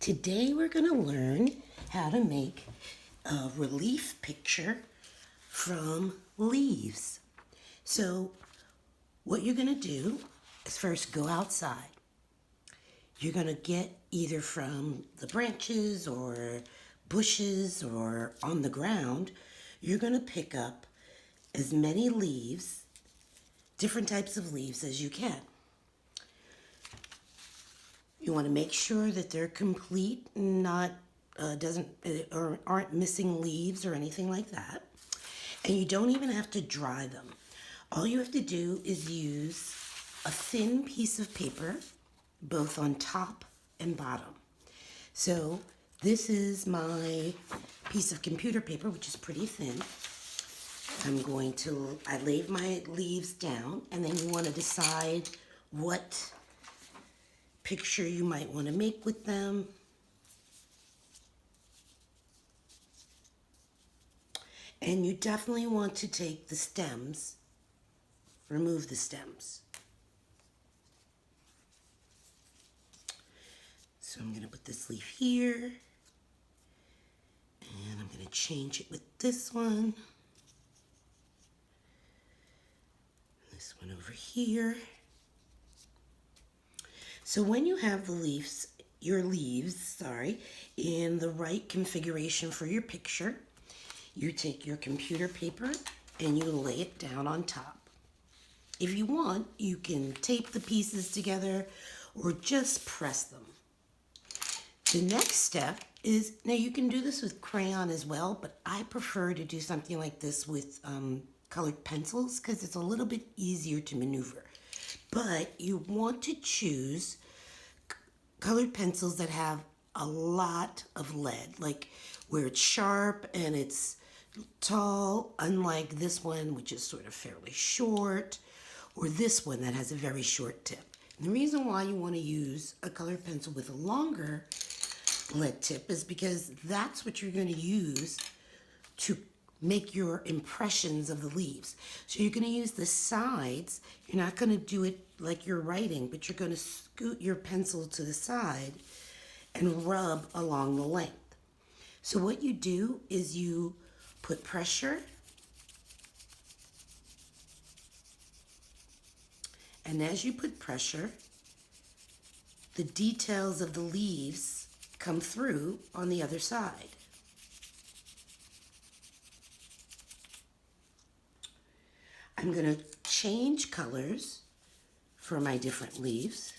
Today we're going to learn how to make a relief picture from leaves. So what you're going to do is first go outside. You're going to get either from the branches or bushes or on the ground, you're going to pick up as many leaves, different types of leaves as you can. You want to make sure that they're complete, not or aren't missing leaves or anything like that. And you don't even have to dry them. All you have to do is use a thin piece of paper, both on top and bottom. So this is my piece of computer paper, which is pretty thin. I laid my leaves down, and then you want to decide what picture you might want to make with them. And you definitely want to take the stems, remove the stems. So I'm going to put this leaf here, and I'm going to change it with this one. This one over here. So when you have your leaves, in the right configuration for your picture, you take your computer paper and you lay it down on top. If you want, you can tape the pieces together or just press them. The next step is, now you can do this with crayon as well, but I prefer to do something like this with colored pencils because it's a little bit easier to maneuver. But you want to choose colored pencils that have a lot of lead, like where it's sharp and it's tall, unlike this one, which is sort of fairly short, or this one that has a very short tip. And the reason why you want to use a colored pencil with a longer lead tip is because that's what you're going to use to make your impressions of the leaves. So you're going to use the sides. You're not going to do it like you're writing, but you're going to scoot your pencil to the side and rub along the length. So what you do is you put pressure, and as you put pressure, the details of the leaves come through on the other side. I'm going to change colors for my different leaves.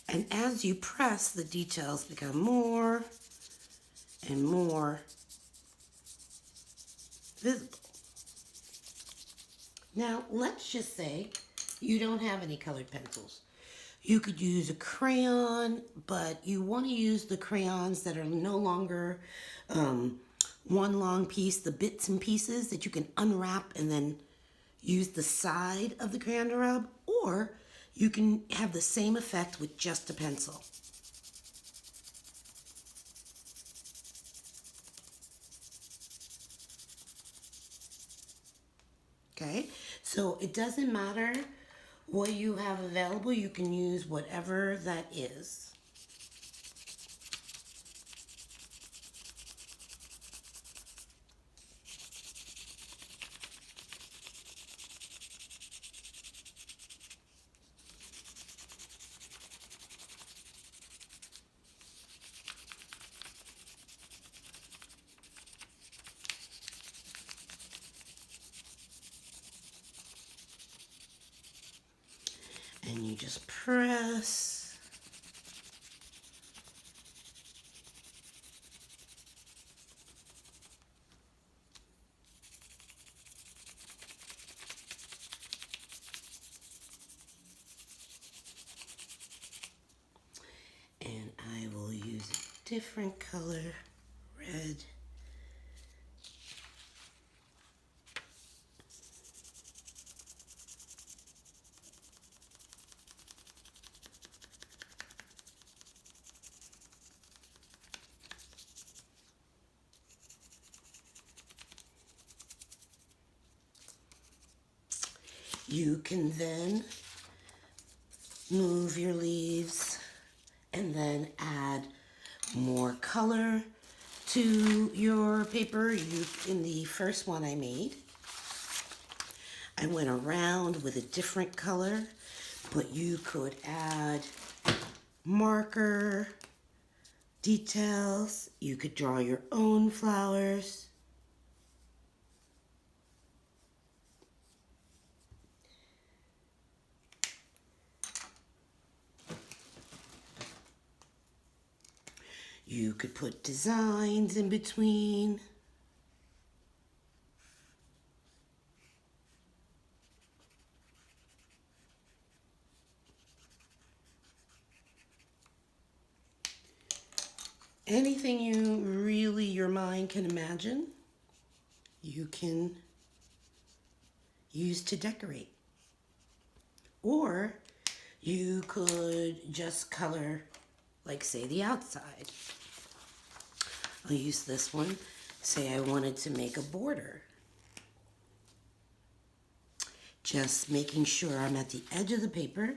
And as you press, the details become more and more visible. Now, let's just say you don't have any colored pencils. You could use a crayon, but you want to use the crayons that are no longer one long piece, the bits and pieces that you can unwrap and then use the side of the crayon to rub, or you can have the same effect with just a pencil. Okay, so it doesn't matter what you have available. You can use whatever that is. And you just press. And I will use a different color, red. You can then move your leaves and then add more color to your paper. In the first one I made, I went around with a different color, but you could add marker details. You could draw your own flowers. You could put designs in between. Anything your mind can imagine, you can use to decorate. Or you could just color, like say the outside. I'll use this one. Say I wanted to make a border. Just making sure I'm at the edge of the paper.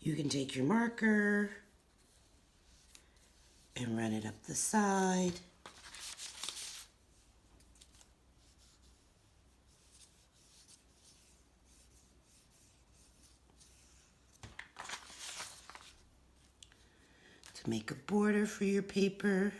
You can take your marker and run it up the side. To make a border for your paper.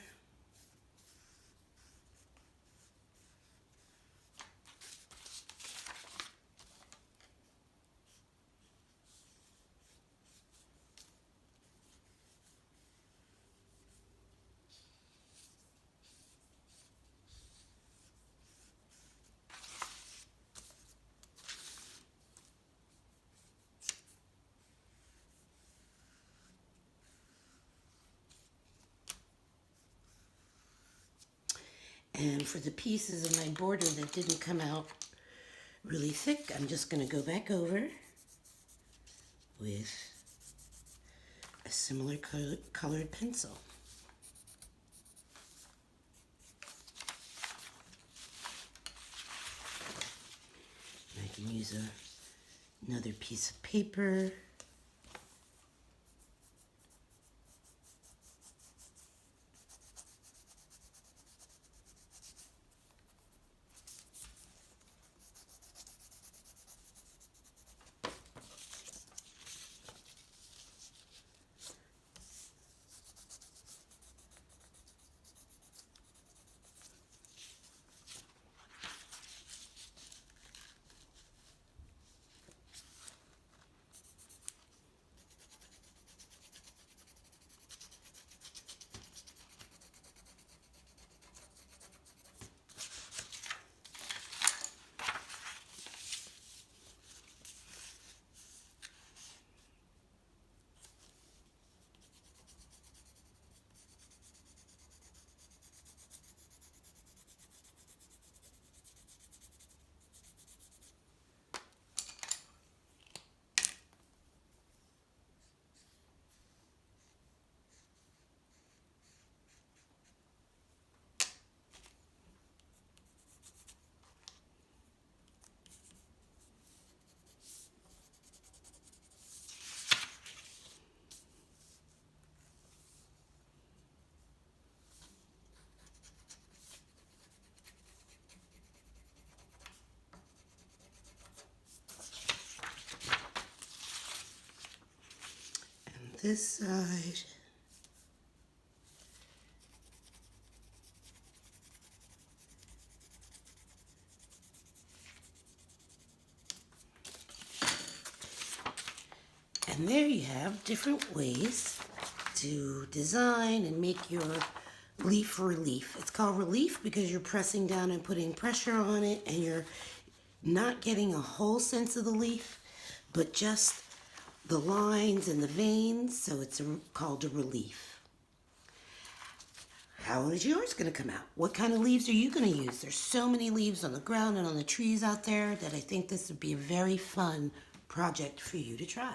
And for the pieces of my border that didn't come out really thick, I'm just going to go back over with a similar colored pencil. I can use another piece of paper. This side. And there you have different ways to design and make your leaf relief. It's called relief because you're pressing down and putting pressure on it, and you're not getting a whole sense of the leaf, but just the lines and the veins, so it's called a relief. How is yours going to come out? What kind of leaves are you going to use? There's so many leaves on the ground and on the trees out there that I think this would be a very fun project for you to try.